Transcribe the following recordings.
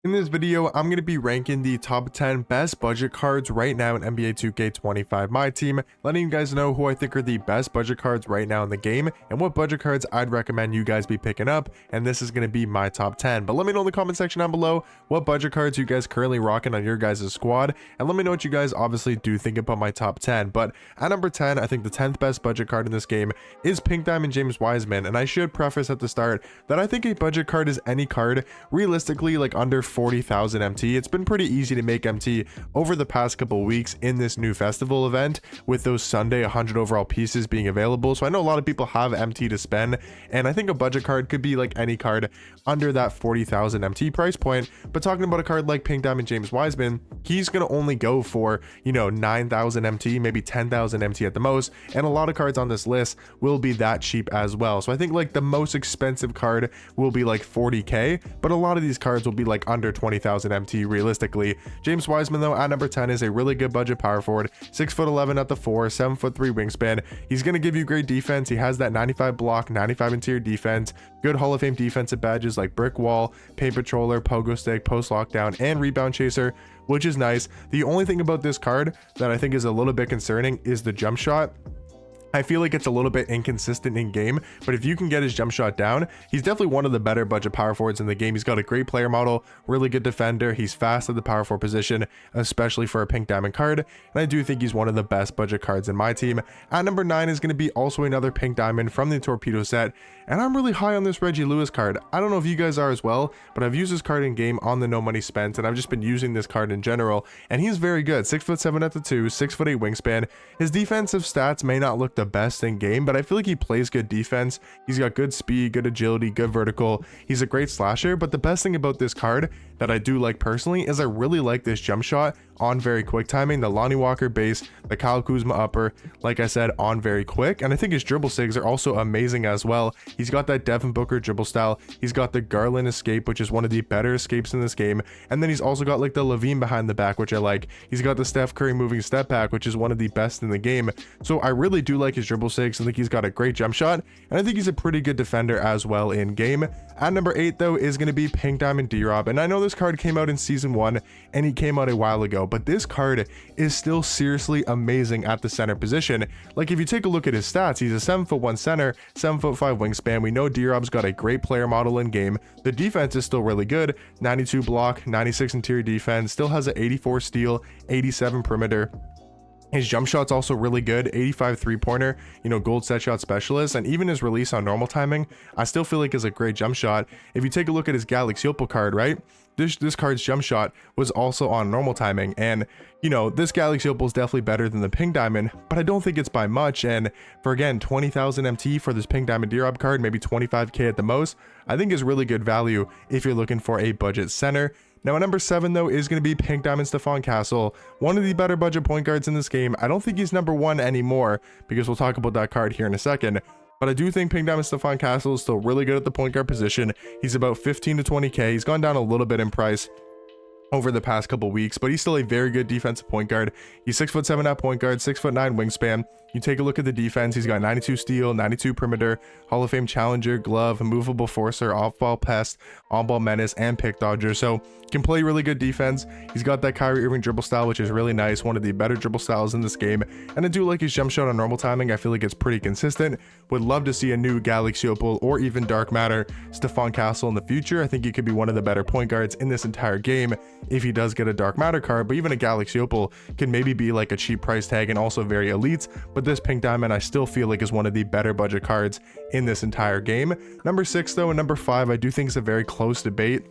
In this video, I'm going to be ranking the top 10 best budget cards right now in NBA 2K25 My Team, letting you guys know who I think are the best budget cards right now in the game and what budget cards I'd recommend you guys be picking up, and this is going to be my top 10. But let me know in the comment section down below what budget cards you guys currently rocking on your guys' squad, and let me know what you guys obviously do think about my top 10. But at number 10, I think the 10th best budget card in this game is Pink Diamond James Wiseman, and I should preface at the start that I think a budget card is any card realistically like under 40,000 MT. It's been pretty easy to make MT over the past couple weeks in this new festival event with those Sunday 100 overall pieces being available. So I know a lot of people have MT to spend, and I think a budget card could be like any card under that 40,000 MT price point. But talking about a card like Pink Diamond James Wiseman, he's going to only go for, 9,000 MT, maybe 10,000 MT at the most. And a lot of cards on this list will be that cheap as well. So I think like the most expensive card will be like 40k, but a lot of these cards will be like under 20,000 MT realistically. James Wiseman though at number 10 is a really good budget power forward, 6'11" at the 4, 7'3" wingspan. He's going to give you great defense. He has that 95 block, 95 interior defense, good Hall of Fame defensive badges like brick wall, paint patroller, pogo stick, post lockdown, and rebound chaser, which is nice. The only thing about this card that I think is a little bit concerning is the jump shot. I feel like it's a little bit inconsistent in game, but if you can get his jump shot down, he's definitely one of the better budget power forwards in the game. He's got a great player model, really good defender. He's fast at the power forward position, especially for a pink diamond card. And I do think he's one of the best budget cards in my team. At number 9 is going to be also another pink diamond from the torpedo set. And I'm really high on this Reggie Lewis card. I don't know if you guys are as well, but I've used this card in game on the no money spent, and I've just been using this card in general. And he's very good. 6'7" at the 2, 6'8" wingspan. His defensive stats may not look the best in game, but I feel like he plays good defense. He's got good speed, good agility, good vertical. He's a great slasher, but the best thing about this card that I do like personally is I really like this jump shot on very quick timing, the Lonnie Walker base, the Kyle Kuzma upper, like I said, on very quick. And I think his dribble sigs are also amazing as well. He's got that Devin Booker dribble style. He's got the Garland escape, which is one of the better escapes in this game. And then he's also got like the Levine behind the back, which I like. He's got the Steph Curry moving step back, which is one of the best in the game. So I really do like his dribble sigs. I think he's got a great jump shot, and I think he's a pretty good defender as well in game. At number 8 though is going to be Pink Diamond D-Rob, and I know this card came out in season 1 and he came out a while ago, but this card is still seriously amazing at the center position. Like if you take a look at his stats, he's a 7'1" center, 7'5" wingspan. We know D-Rob's got a great player model in game. The defense is still really good, 92 block, 96 interior defense, still has an 84 steal, 87 perimeter. His jump shot's also really good, 85 three-pointer, gold set shot specialist, and even his release on normal timing, I still feel like is a great jump shot. If you take a look at his Galaxy Opal card, right? This card's jump shot was also on normal timing, and this Galaxy Opal is definitely better than the Pink Diamond, but I don't think it's by much. And for again 20,000 MT for this Pink Diamond D-Rob card, maybe 25k at the most, I think is really good value if you're looking for a budget center. Now at number 7 though is going to be Pink Diamond Stephon Castle, one of the better budget point guards in this game. I don't think he's number 1 anymore because we'll talk about that card here in a second. But I do think Pink Diamond Stephon Castle is still really good at the point guard position. He's about 15 to 20k. He's gone down a little bit in price over the past couple weeks, but he's still a very good defensive point guard. He's 6'7" at point guard, 6'9" wingspan. You take a look at the defense, he's got 92 steal, 92 perimeter, Hall of Fame challenger, glove, movable forcer, off-ball pest, on-ball menace, and pick dodger. So can play really good defense. He's got that Kyrie Irving dribble style, which is really nice, one of the better dribble styles in this game. And I do like his jump shot on normal timing. I feel like it's pretty consistent. Would love to see a new Galaxy Opal or even Dark Matter Stephon Castle in the future. I think he could be one of the better point guards in this entire game if he does get a Dark Matter card, but even a Galaxy Opal can maybe be like a cheap price tag and also very elite. But this Pink Diamond I still feel like is one of the better budget cards in this entire game. Number 6 though and number 5 I do think is a very close debate.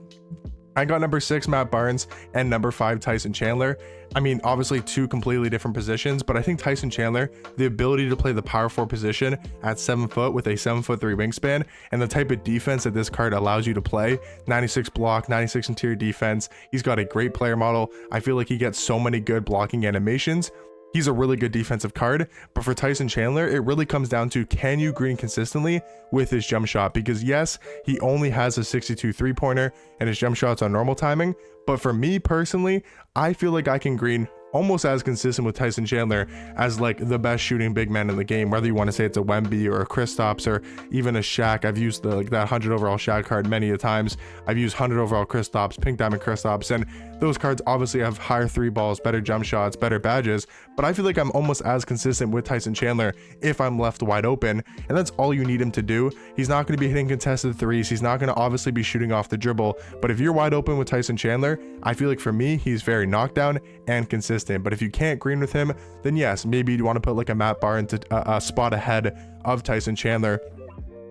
I got number 6 Matt Barnes and number 5 Tyson Chandler. I mean, obviously 2 completely different positions, but I think Tyson Chandler, the ability to play the power forward position at 7 foot with a 7'3" wingspan, and the type of defense that this card allows you to play, 96 block, 96 interior defense. He's got a great player model. I feel like he gets so many good blocking animations. He's a really good defensive card, but for Tyson Chandler, it really comes down to, can you green consistently with his jump shot? Because yes, he only has a 62 three-pointer and his jump shot's on normal timing, but for me personally, I feel like I can green almost as consistent with Tyson Chandler as like the best shooting big man in the game, whether you want to say it's a Wemby or a Kristaps or even a Shaq. I've used that 100 overall Shaq card many a times. I've used 100 overall Kristaps, Pink Diamond Kristaps, and those cards obviously have higher three balls, better jump shots, better badges, but I feel like I'm almost as consistent with Tyson Chandler if I'm left wide open, and that's all you need him to do. He's not going to be hitting contested threes. He's not going to obviously be shooting off the dribble, but if you're wide open with Tyson Chandler, I feel like for me, he's very knockdown and consistent. But if you can't green with him, then yes, maybe you want to put like a Matt Barnes a spot ahead of Tyson Chandler.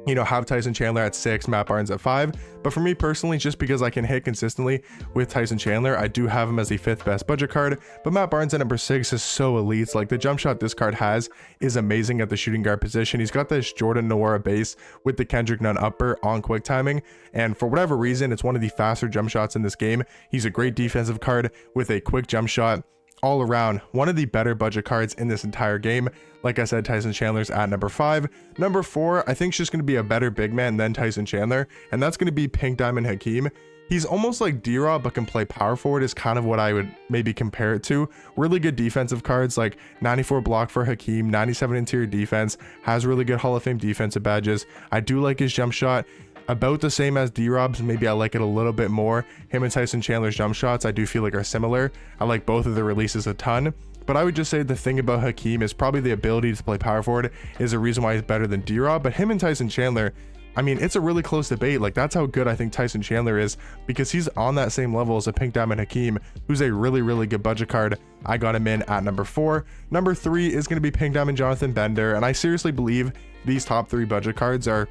You know, have Tyson Chandler at 6, Matt Barnes at 5. But for me personally, just because I can hit consistently with Tyson Chandler, I do have him as the 5th best budget card. But Matt Barnes at number 6 is so elite. Like, the jump shot this card has is amazing at the shooting guard position. He's got this Jordan Nwora base with the Kendrick Nunn upper on quick timing, and for whatever reason, it's one of the faster jump shots in this game. He's a great defensive card with a quick jump shot. All around, one of the better budget cards in this entire game. Like I said, Tyson Chandler's at number 5. Number 4, I think, is just going to be a better big man than Tyson Chandler, and that's going to be Pink Diamond Hakeem. He's almost like D-Rob, but can play power forward is kind of what I would maybe compare it to. Really good defensive cards, like 94 block for Hakeem, 97 interior defense, has really good Hall of Fame defensive badges. I do like his jump shot. About the same as D-Rob's, maybe I like it a little bit more. Him and Tyson Chandler's jump shots I do feel like are similar. I like both of the releases a ton, but I would just say the thing about Hakeem is probably the ability to play power forward is a reason why he's better than D-Rob. But him and Tyson Chandler, I mean, it's a really close debate. Like, that's how good I think Tyson Chandler is, because he's on that same level as a Pink Diamond Hakeem, who's a really, really good budget card. I got him in at number 4. Number 3 is going to be Pink Diamond Jonathan Bender, and I seriously believe these top 3 budget cards are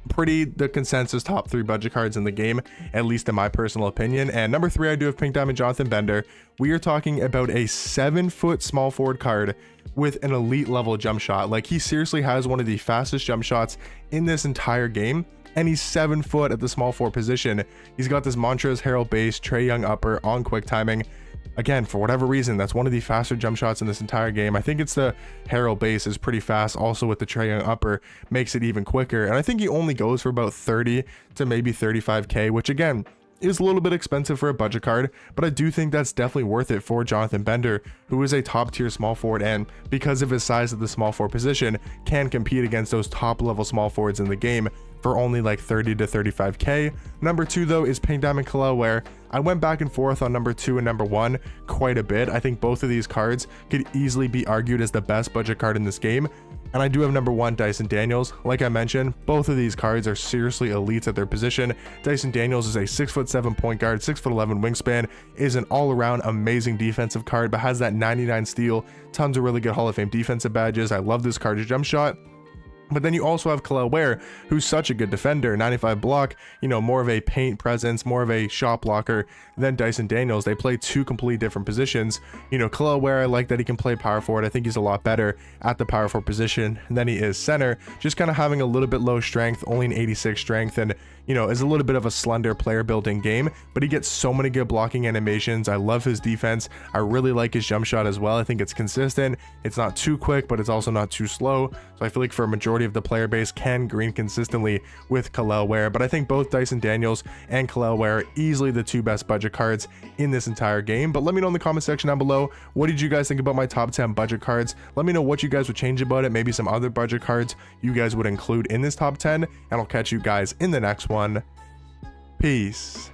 pretty the consensus top 3 budget cards in the game, at least in my personal opinion. And number 3, I do have Pink Diamond Jonathan Bender. We are talking about a 7-foot small forward card with an elite level jump shot. Like, he seriously has one of the fastest jump shots in this entire game, and he's 7 foot at the small forward position. He's got this Montrezl Harrell base, Trae Young upper on quick timing. Again, for whatever reason, that's one of the faster jump shots in this entire game. I think it's the Harrell base is pretty fast. Also with the Trae Young upper makes it even quicker. And I think he only goes for about 30 to maybe 35K, which again is a little bit expensive for a budget card, but I do think that's definitely worth it for Jonathan Bender, who is a top tier small forward, and because of his size at the small forward position, can compete against those top level small forwards in the game for only like 30 to 35K. Number 2 though is Pink Diamond Kel'el Ware. I went back and forth on number 2 and number 1 quite a bit. I think both of these cards could easily be argued as the best budget card in this game. And I do have number 1 Dyson Daniels. Like I mentioned, both of these cards are seriously elites at their position. Dyson Daniels is a 6'7" point guard, 6'11" wingspan, is an all-around amazing defensive card, but has that 99 steal, tons of really good Hall of Fame defensive badges. I love this card's jump shot. But then you also have Kel'el Ware, who's such a good defender, 95 block, you know, more of a paint presence, more of a shot blocker than Dyson Daniels. They play 2 completely different positions. You know, Kel'el Ware, I like that he can play power forward. I think he's a lot better at the power forward position than he is center, just kind of having a little bit low strength, only an 86 strength, and you know, is a little bit of a slender player building game, but he gets so many good blocking animations. I love his defense. I really like his jump shot as well. I think it's consistent. It's not too quick, but it's also not too slow. So I feel like for a majority of the player base can green consistently with Kel'el Ware, but I think both Dyson Daniels and Kel'el Ware are easily the 2 best budget cards in this entire game. But let me know in the comment section down below, what did you guys think about my top 10 budget cards? Let me know what you guys would change about it, maybe some other budget cards you guys would include in this top 10, and I'll catch you guys in the next one. Peace.